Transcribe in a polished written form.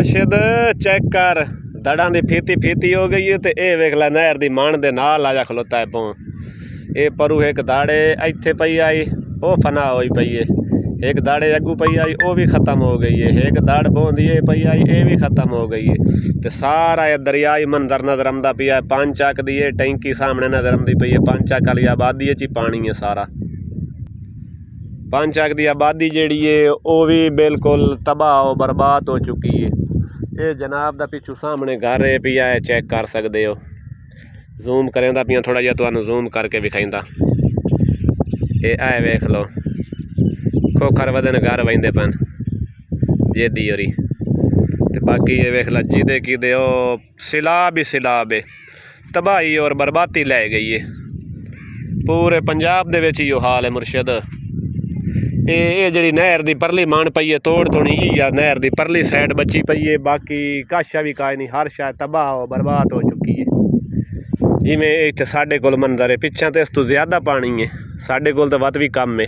मुर्शिद चेक कर दड़ा की फीती फीती हो गई है। तो यह वेख ला नहर की मान दे नाल आजा खलोता है पौ ये परू एक दाड़े इत्थे पई आई वो फना होई पई है। एक दाड़े अगू पई आई वो भी ख़त्म हो गई है। एक दाड़ बोंदी पई आई ये भी ख़त्म हो गई है। तो सारा ये दरियाई मंजर नजर आंदा पिया है। 5 चक दी टैंकी सामने नजर आंदी पई है। 5 चक वाली आबादी च पानी है सारा। 5 चक की आबादी जी है वो भी बिल्कुल तबाह बर्बाद हो चुकी है। ये जनाब का पिछू सामने घर है पिया है चेक कर सकते हो। जूम करेंदा पिया थोड़ा जिहा तुहानू जूम करके विखाइंदा। ये आए वेख लो खोखर वदन घर वहिंदे पन जेदी होरी। तो बाकी ये वेख ला जिदे किदे ओ सिलाब ही सिलाब है। तबाही और बर्बादी लै गई है। पूरे पंजाब दे विच इहो हाल है मुर्शिद। ये जी नहर की परली मान पई है तोड़ थोड़ी या नहर की परली साइड बची पई है। बाकी काशा भी काई नहीं हर शायद तबाह बर्बाद हो चुकी है। जिमें इत्थे साडे कोल मंजर है पिछा तो इस तो ज़्यादा पानी है साडे कोल तो वध भी कम है।